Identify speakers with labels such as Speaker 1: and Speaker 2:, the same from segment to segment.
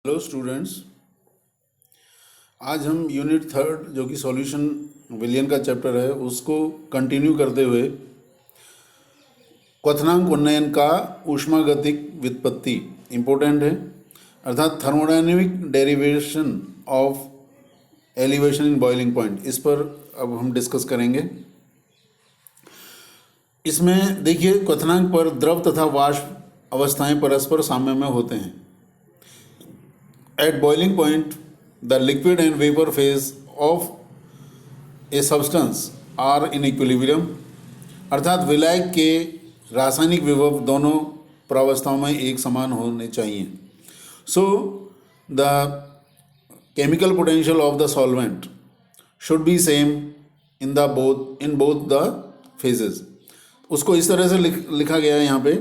Speaker 1: Hello students, आज हम unit third जो कि सॉल्यूशन विलियन का चैप्टर है उसको कंटिन्यू करते हुए क्वथनांक उन्नयन का ऊष्मागतिक व्युत्पत्ति इम्पोर्टेंट है, अर्थात thermodynamic derivation of elevation in boiling point, इस पर अब हम डिस्कस करेंगे। इसमें देखिए, क्वथनांक पर द्रव तथा वाष्प अवस्थाएं परस्पर साम्य में होते हैं। At boiling point, the liquid and vapor phase of a substance are in equilibrium, अर्थात विलायक के रासायनिक विभव दोनों प्रावस्थाओं में एक समान होने चाहिए। So the chemical potential of the solvent should be same in both the phases. उसको इस तरह से लिखा गया है यहाँ पे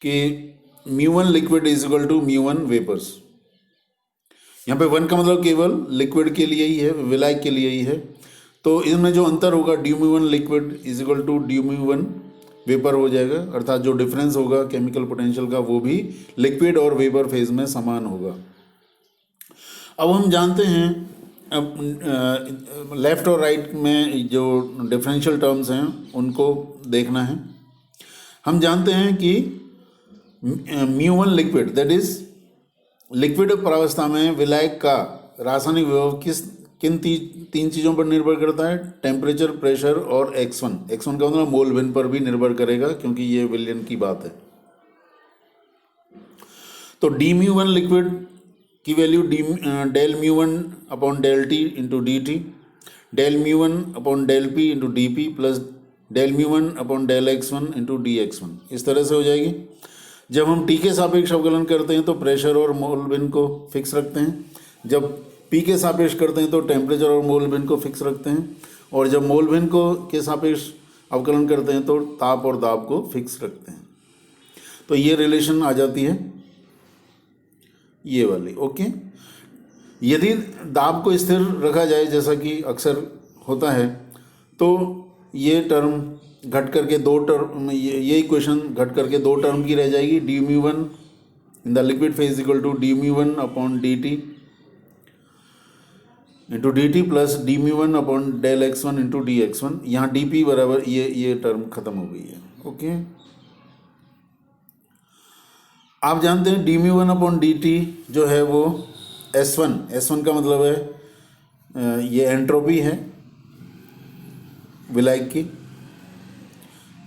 Speaker 1: कि μ1 liquid is equal to μ1 vapours. यहाँ पे 1 का मतलब केवल लिक्विड के लिए ही है, विलायक के लिए ही है। तो इनमें जो अंतर होगा μ1 liquid is equal to μ1 vapour हो जाएगा, अर्थात जो डिफरेंस होगा केमिकल पोटेंशियल का वो भी लिक्विड और वेपर फेज में समान होगा। अब हम जानते हैं, अब लेफ्ट और राइट में जो डिफरेंशियल टर्म्स हैं उनको देखना है। हम जानते हैं कि μ1 लिक्विड, दैट इज लिक्विड प्रावस्था में विलायक का रासायनिक विभव किन तीन चीज़ों पर निर्भर करता है? टेम्परेचर, प्रेशर और x1। x1 का मतलब मोल विन पर भी निर्भर करेगा, क्योंकि ये विलियन की बात है। तो dμ1 लिक्विड की value del μ1 upon del T into D t, del μ1 upon del p into D p plus del μ1 upon del x1 into D x1, इस तरह से हो जाएगी। जब हम टी के सापेक्ष अवकलन करते हैं तो प्रेशर और मोल बिन को फिक्स रखते हैं, जब पी के सापेक्ष करते हैं तो टेम्परेचर और मोल बिन को फिक्स रखते हैं, और जब मोल बिन को के सापेक्ष अवकलन करते हैं तो ताप और दाब को फिक्स रखते हैं। तो ये रिलेशन आ जाती है ये वाली, ओके। यदि दाब को स्थिर रखा जाए जैसा कि अक्सर होता है, तो ये टर्म घट करके दो टर्म, ये इक्वेशन घट करके दो टर्म की रह जाएगी। dμ1 in the liquid phase equal to dμ1 upon dt into D T plus dμ1 upon del x1 into D x1। यहाँ dp बराबर ये टर्म खत्म हो गई है, ओके। आप जानते हैं dμ1 अपॉन dt जो है वो S1 का मतलब है ये एंट्रोपी है विलायक की,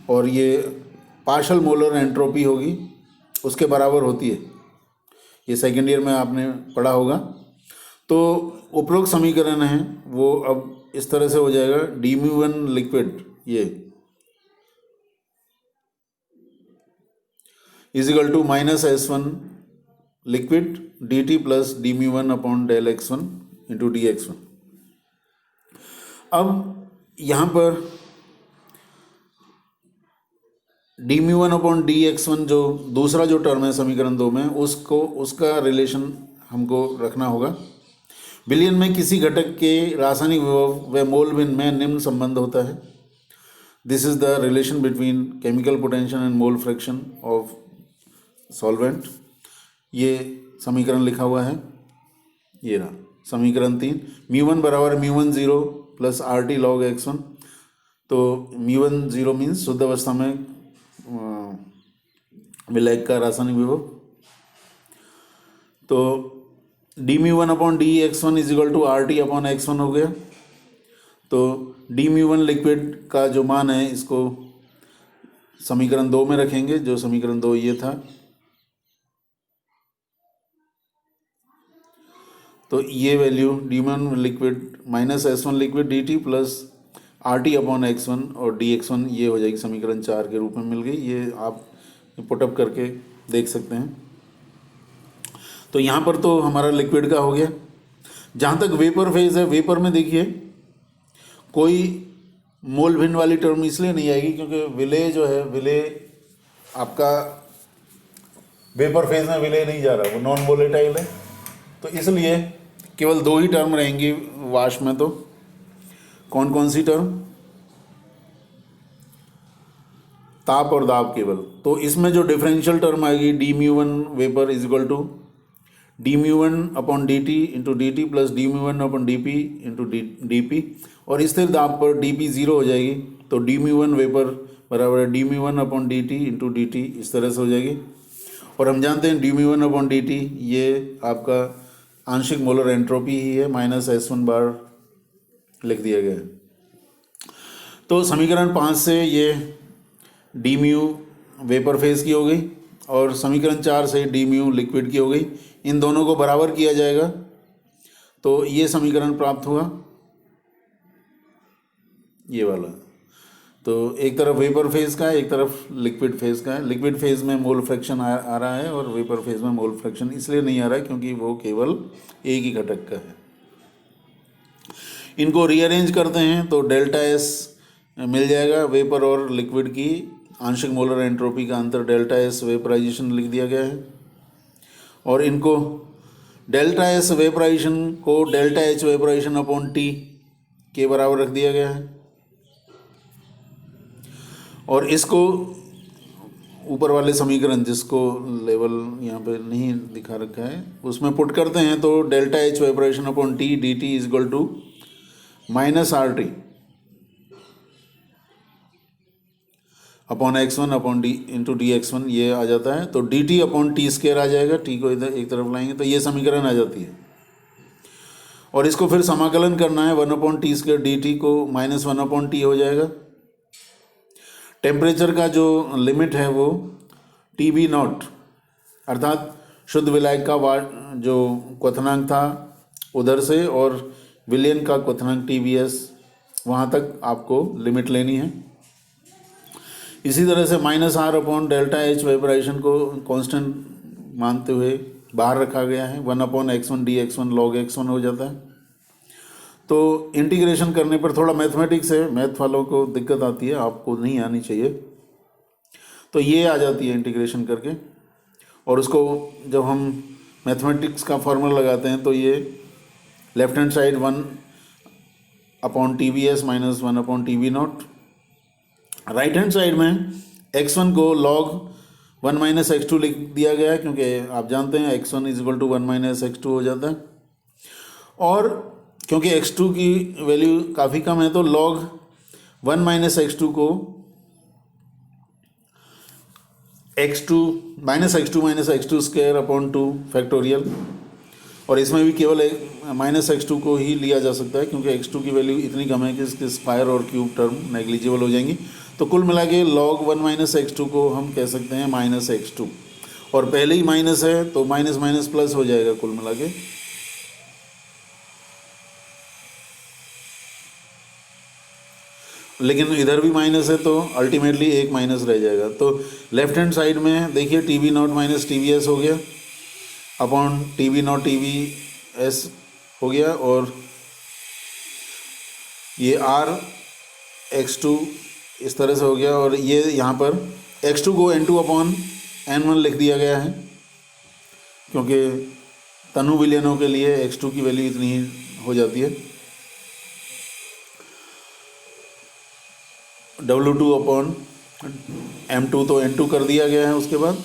Speaker 1: और ये पार्शल मोलर एंट्रोपी होगी, उसके बराबर होती है। ये सेकेंड ईयर में आपने पढ़ा होगा। तो उपरोक्त समीकरण है वो अब इस तरह से हो जाएगा, dμ1 लिक्विड ये is equal to minus S1 liquid dt plus dμ1 upon del x1 into D x1। अब यहाँ पर dμ1 अपॉन डी x1 जो दूसरा जो टर्म है समीकरण 2 में, उसका रिलेशन हमको रखना होगा। विलयन में किसी घटक के रासायनिक विभव व मोल बिन में निम्न संबंध होता है। This is the relation between chemical potential and mole fraction of solvent. ये समीकरण लिखा हुआ है, ये रहा समीकरण 3। μ1 बराबर μ1 0 प्लस RT log x1। तो μ1 0 मीन्स शुद्ध अवस्था में विलायक का रासायनिक विभव। तो dμ1 upon D x1 is equal to RT upon x1 हो गया। तो dμ1 लिक्विड का जो मान है इसको समीकरण 2 में रखेंगे, जो समीकरण 2 ये था। तो ये value dμ1 liquid minus S1 liquid dt plus RT upon x1 और dx1 ये हो जाएगी समीकरण 4 के रूप में मिल गई। ये आप पुटअप करके देख सकते हैं। तो यहाँ पर तो हमारा लिक्विड का हो गया। जहाँ तक वेपर फेज है, वेपर में देखिए कोई मोल भिन्न वाली टर्म इसलिए नहीं आएगी क्योंकि विलय जो है, विलय आपका वेपर फेज में विलय नहीं जा रहा, वो नॉन वोलेटाइल है। तो इसलिए केवल दो ही टर्म रहेंगी वाष्प में। तो कौन कौन सी टर्म? ताप और दाब केवल। तो इसमें जो डिफरेंशियल टर्म आएगी dμ1 vapour is equal to D mu one upon D T into D T plus D mu one upon D P into D P, और स्थिर दाब पर डी पी ज़ीरो हो जाएगी, तो डी म्यू वन वेपर बराबर है D mu one upon D T into D T, इस तरह से हो जाएगी। और हम जानते हैं D mu one upon D T ये आपका आंशिक मोलर एंट्रोपी ही है, माइनस S1 बार लिख दिया गया है। तो समीकरण 5 से ये डी म्यू वेपर फेज की हो गई और समीकरण 4 से डी म्यू लिक्विड की हो गई। इन दोनों को बराबर किया जाएगा तो ये समीकरण प्राप्त हुआ, ये वाला। तो एक तरफ वेपर फेज का है, एक तरफ लिक्विड फेज का है। लिक्विड फेज में मोल फ्रैक्शन आ रहा है और वेपर फेज में मोल फ्रैक्शन इसलिए नहीं आ रहा है क्योंकि वो केवल एक ही घटक का है। इनको रीअरेंज करते हैं तो डेल्टा एस मिल जाएगा, वेपर और लिक्विड की आंशिक मोलर एंट्रोपी का अंतर डेल्टा एस वेपराइजेशन लिख दिया गया है। और इनको डेल्टा एस वेपराइजेशन को delta H vaporization upon T के बराबर रख दिया गया है। और इसको ऊपर वाले समीकरण जिसको लेवल यहाँ पे नहीं दिखा रखा है उसमें पुट करते हैं तो delta H vaporization upon t d T is equal to minus r t upon x1 upon d into d एक्स1, ये आ जाता है। तो d t upon t square आ जाएगा, टी को इधर एक तरफ लाएंगे तो ये समीकरण आ जाती है। और इसको फिर समाकलन करना है, 1 upon t square D T को माइनस 1 अपॉन टी हो जाएगा। टेम्परेचर का जो लिमिट है वो टी बी नॉट अर्थात शुद्ध विलायक का जो क्वथनांक था उधर से और विलयन का क्वथनांक टी बी एस वहाँ तक आपको लिमिट लेनी है। इसी तरह से minus R upon delta H vaporisation को कांस्टेंट मानते हुए बाहर रखा गया है, 1 अपॉन x1 डी एक्स1 लॉग x1 हो जाता है। तो इंटीग्रेशन करने पर थोड़ा मैथमेटिक्स है, मैथ वालों को दिक्कत आती है, आपको नहीं आनी चाहिए। तो ये आ जाती है इंटीग्रेशन करके, और उसको जब हम मैथमेटिक्स का फॉर्मूला लगाते हैं तो ये left hand side 1 upon T B S minus 1 upon T B naught, right hand side में x1 को log 1 माइनस x2 लिख दिया गया है क्योंकि आप जानते हैं x1 is equal to 1 minus x2 हो जाता है। और क्योंकि x2 की वैल्यू काफ़ी कम है तो log 1 माइनस x2 को x2 minus x2 square upon 2 factorial, और इसमें भी केवल माइनस x2 को ही लिया जा सकता है क्योंकि x2 की वैल्यू इतनी कम है कि इसके स्क्वायर और क्यूब टर्म नेग्लिजिबल हो जाएंगी। तो कुल मिला के log 1 माइनस x2 को हम कह सकते हैं माइनस x2, और पहले ही माइनस है तो माइनस माइनस प्लस हो जाएगा कुल मिला के। लेकिन इधर भी माइनस है तो अल्टीमेटली एक माइनस रह जाएगा। तो लेफ्ट हैंड साइड में देखिए T B naught minus T B S हो गया upon T B naught T B S हो गया, और ये आर x2 इस तरह से हो गया, और ये यहाँ पर x2 को n2 अपॉन n1 लिख दिया गया है क्योंकि तनु विलयनों के लिए x2 की वैल्यू इतनी ही हो जाती है। W2 अपॉन m2 तो n2 कर दिया गया है उसके बाद,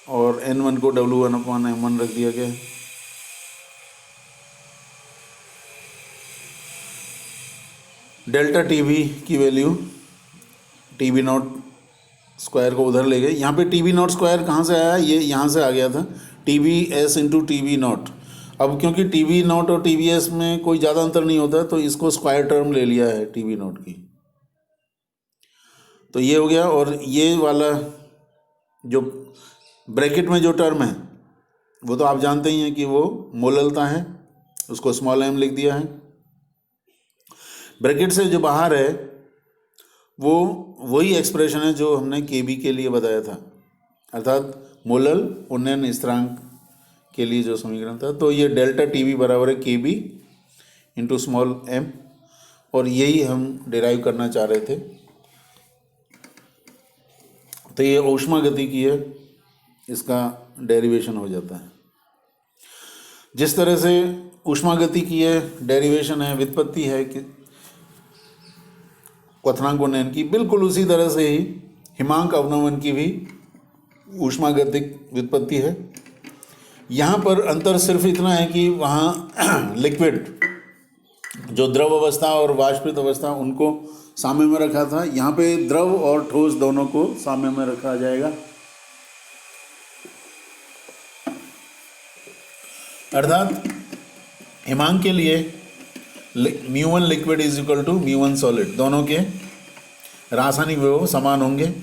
Speaker 1: और n1 को W1 अपॉन m1 रख दिया गया है। डेल्टा टी बी की value T B naught square को उधर ले गए। यहाँ पे टी बी नॉट स्क्वायर कहाँ से आया, ये यहाँ से आ गया था T B S into T B naught. अब क्योंकि टी बी नॉट और टी बी एस में कोई ज़्यादा अंतर नहीं होता तो इसको स्क्वायर टर्म ले लिया है टी बी नॉट की, तो ये हो गया। और ये वाला जो ब्रैकेट में जो टर्म है वो तो आप जानते ही हैं कि वो मोललता है, उसको स्मॉल m लिख दिया है। ब्रैकेट से जो बाहर है वो वही एक्सप्रेशन है जो हमने के बी के लिए बताया था, अर्थात मोलल उन्नयन स्थिरांक के लिए जो समीकरण था। तो ये डेल्टा टी बी बराबर है के बी इंटू स्मॉल m, और यही हम डिराइव करना चाह रहे थे। तो ये ऊष्मा गति की है, इसका डेरिवेशन हो जाता है। जिस तरह से ऊष्मा गति की है डेरिवेशन है, व्युत्पत्ति है कि क्वथनांक उन्नयन की, बिल्कुल उसी तरह से ही हिमांक अवनमन की भी ऊष्मागतिक व्युत्पत्ति है। यहाँ पर अंतर सिर्फ इतना है कि वहाँ लिक्विड जो द्रव अवस्था और वाष्पित अवस्था उनको साम्य में रखा था, यहाँ पे द्रव और ठोस दोनों को साम्य में रखा जाएगा। अर्थात हिमांक के लिए μ1 liquid is equal to μ1 solid, दोनों के रासायनिक विभव समान होंगे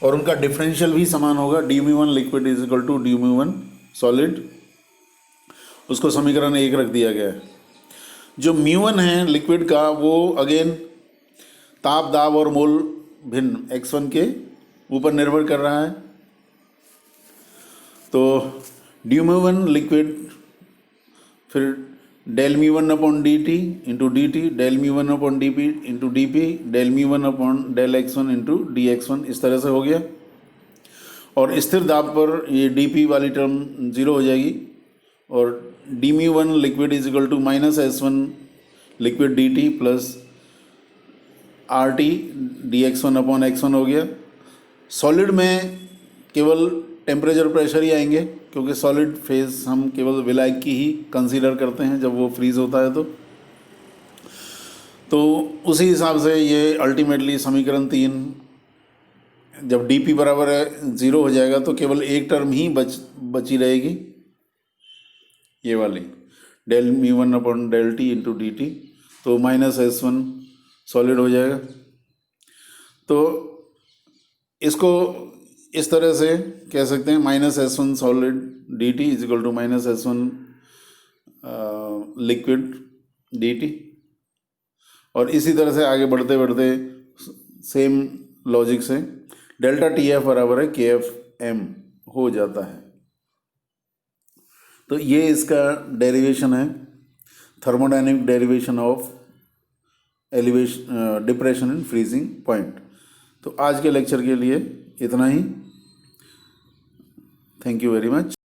Speaker 1: और उनका डिफरेंशियल भी समान होगा। dμ1 liquid is equal to dμ1 solid, उसको समीकरण 1 रख दिया गया है। जो μ1 है लिक्विड का, वो अगेन ताप, दाब और मोल भिन्न x1 के ऊपर निर्भर कर रहा है। तो dμ1 लिक्विड, फिर del μ1 upon dt into D t, del μ1 upon D P into D p, del μ1 upon del x1 into D x1, इस तरह से हो गया। और स्थिर दाब पर ये डी पी वाली टर्म 0 हो जाएगी और dμ1 liquid is equal to -s1 liquid dt plus RT dx1 upon x1 हो गया। सॉलिड में केवल टेम्परेचर प्रेशर ही आएंगे, क्योंकि सॉलिड फेज हम केवल विलायक की ही कंसीडर करते हैं जब वो फ्रीज होता है। तो उसी हिसाब से ये अल्टीमेटली समीकरण 3 जब dp बराबर है 0 हो जाएगा तो केवल एक टर्म ही बची रहेगी, ये वाली del μ1 upon del T into D T, तो -s1 सॉलिड हो जाएगा। तो इसको इस तरह से कह सकते हैं -s1 solid D T is equal to -s1 liquid D T. और इसी तरह से आगे बढ़ते बढ़ते सेम लॉजिक से डेल्टा टी एफ बराबर है के एफ एम हो जाता है। तो ये इसका डेरिवेशन है, thermodynamic derivation of elevation depression in freezing point. तो आज के लेक्चर के लिए इतना ही। Thank you very much.